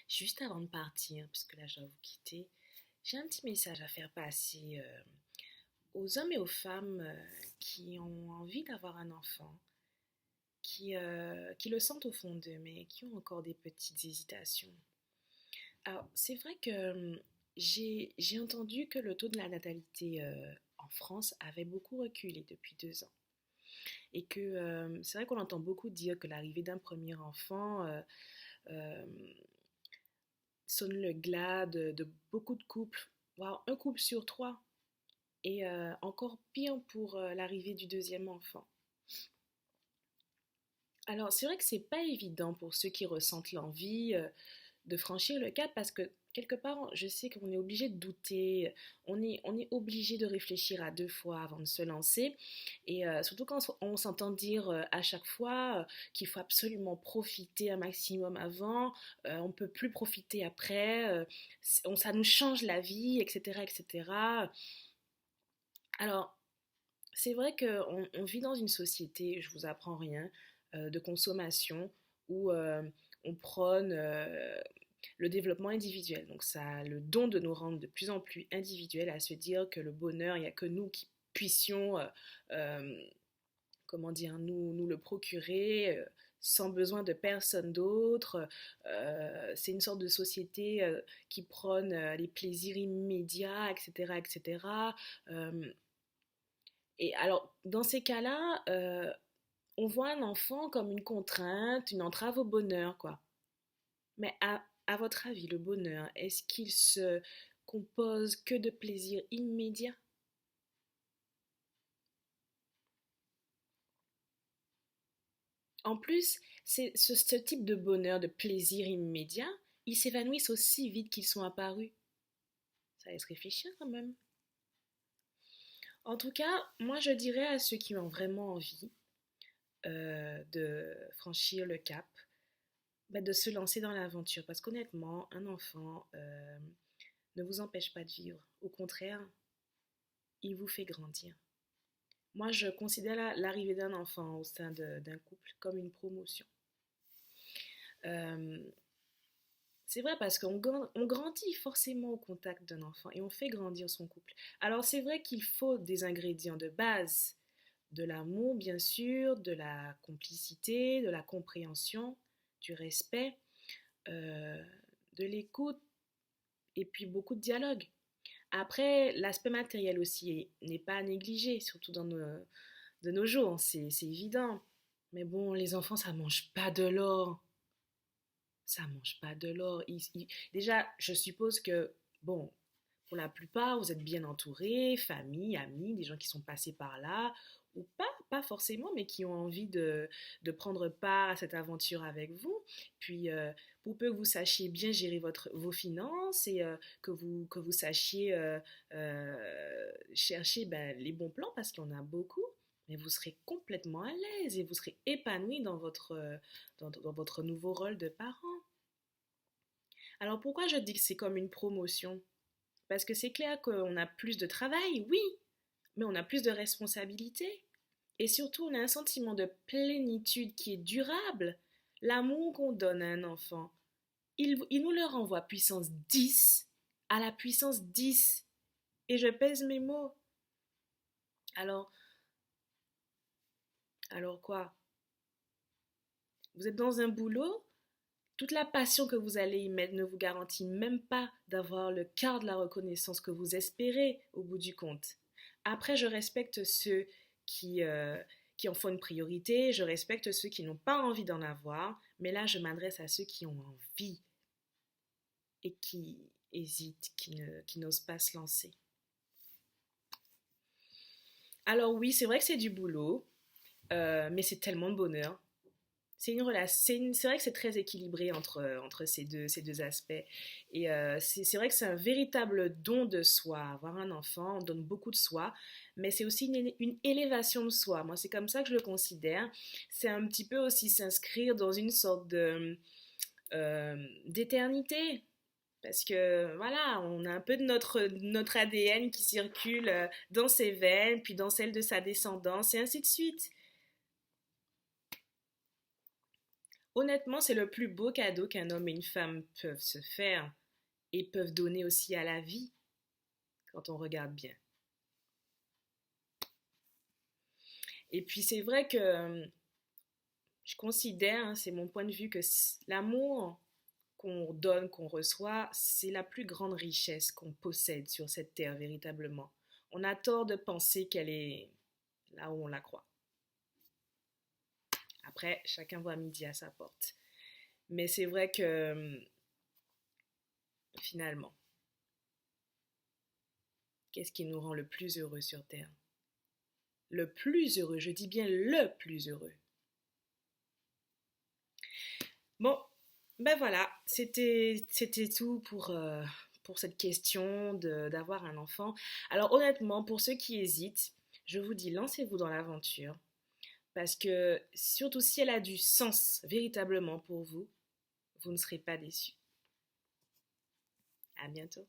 Juste avant de partir, puisque là je dois vous quitter, j'ai un petit message à faire passer aux hommes et aux femmes qui ont envie d'avoir un enfant, qui le sentent au fond d'eux, mais qui ont encore des petites hésitations. Alors, c'est vrai que j'ai entendu que le taux de la natalité en France avait beaucoup reculé depuis 2 ans. Et que c'est vrai qu'on entend beaucoup dire que l'arrivée d'un premier enfant euh, sonne le glas de beaucoup de couples, voire un couple sur trois. Et encore pire pour l'arrivée du deuxième enfant. Alors, c'est vrai que c'est pas évident pour ceux qui ressentent l'envie de franchir le cap parce que quelque part, je sais qu'on est obligé de douter, on est obligé de réfléchir à 2 fois avant de se lancer. Et surtout quand on s'entend dire à chaque fois qu'il faut absolument profiter un maximum avant, on peut plus profiter après, ça nous change la vie, etc., etc. Alors, c'est vrai qu'on vit dans une société, je vous apprends rien, de consommation où on prône le développement individuel. Donc ça a le don de nous rendre de plus en plus individuels, à se dire que le bonheur, il n'y a que nous qui puissions, euh, comment dire, nous le procurer. Sans besoin de personne d'autre. C'est une sorte de société qui prône les plaisirs immédiats, etc., etc. Euh, et alors, dans ces cas-là, on voit un enfant comme une contrainte, une entrave au bonheur, quoi. Mais à votre avis, le bonheur, est-ce qu'il se compose que de plaisirs immédiats? En plus, ce type de bonheur, de plaisir immédiat, ils s'évanouissent aussi vite qu'ils sont apparus. Ça laisse réfléchir quand même. En tout cas, moi je dirais à ceux qui ont vraiment envie de franchir le cap, bah, de se lancer dans l'aventure. Parce qu'honnêtement, un enfant ne vous empêche pas de vivre. Au contraire, il vous fait grandir. Moi, je considère l'arrivée d'un enfant au sein d'un couple comme une promotion. Euh, c'est vrai parce on grandit forcément au contact d'un enfant et on fait grandir son couple. Alors c'est vrai qu'il faut des ingrédients de base, de l'amour bien sûr, de la complicité, de la compréhension, du respect, euh, de l'écoute et puis beaucoup de dialogue. Après, l'aspect matériel aussi n'est pas à négliger, surtout de nos jours, c'est évident. Mais bon, les enfants, ça mange pas de l'or. Ça mange pas de l'or. Déjà, je suppose que, bon, pour la plupart, vous êtes bien entourés, famille, amis, des gens qui sont passés par là, ou pas forcément, mais qui ont envie de prendre part à cette aventure avec vous. Puis, pour peu que vous sachiez bien gérer vos finances et que vous sachiez chercher ben, les bons plans, parce qu'il y en a beaucoup, mais vous serez complètement à l'aise et vous serez épanoui dans votre nouveau rôle de parent. Alors pourquoi je dis que c'est comme une promotion? Parce que c'est clair qu'on a plus de travail, oui, mais on a plus de responsabilités. Et surtout, on a un sentiment de plénitude qui est durable. L'amour qu'on donne à un enfant, il nous le renvoie puissance 10 à la puissance 10. Et je pèse mes mots. Alors, alors quoi? Vous êtes dans un boulot, toute la passion que vous allez y mettre ne vous garantit même pas d'avoir le quart de la reconnaissance que vous espérez au bout du compte. Après, je respecte ceux qui, euh, qui en font une priorité, je respecte ceux qui n'ont pas envie d'en avoir, mais là, je m'adresse à ceux qui ont envie et qui hésitent, qui n'osent pas se lancer. Alors oui, c'est vrai que c'est du boulot, mais c'est tellement de bonheur. C'est une relation, c'est vrai que c'est très équilibré entre ces deux aspects. Et c'est vrai que c'est un véritable don de soi. Avoir un enfant, on donne beaucoup de soi, mais c'est aussi une élévation de soi. Moi, c'est comme ça que je le considère. C'est un petit peu aussi s'inscrire dans une sorte d'éternité. Parce que voilà, on a un peu de notre ADN qui circule dans ses veines, puis dans celle de sa descendance, et ainsi de suite. Honnêtement, c'est le plus beau cadeau qu'un homme et une femme peuvent se faire et peuvent donner aussi à la vie quand on regarde bien. Et puis c'est vrai que je considère, hein, c'est mon point de vue, que l'amour qu'on donne, qu'on reçoit, c'est la plus grande richesse qu'on possède sur cette terre véritablement. On a tort de penser qu'elle est là où on la croit. Après, chacun voit midi à sa porte. Mais c'est vrai que finalement, qu'est-ce qui nous rend le plus heureux sur Terre? Le plus heureux, je dis bien le plus heureux. Bon, ben voilà, c'était tout pour cette question d'avoir un enfant. Alors honnêtement, pour ceux qui hésitent, je vous dis, lancez-vous dans l'aventure. Parce que surtout si elle a du sens véritablement pour vous, vous ne serez pas déçus. À bientôt.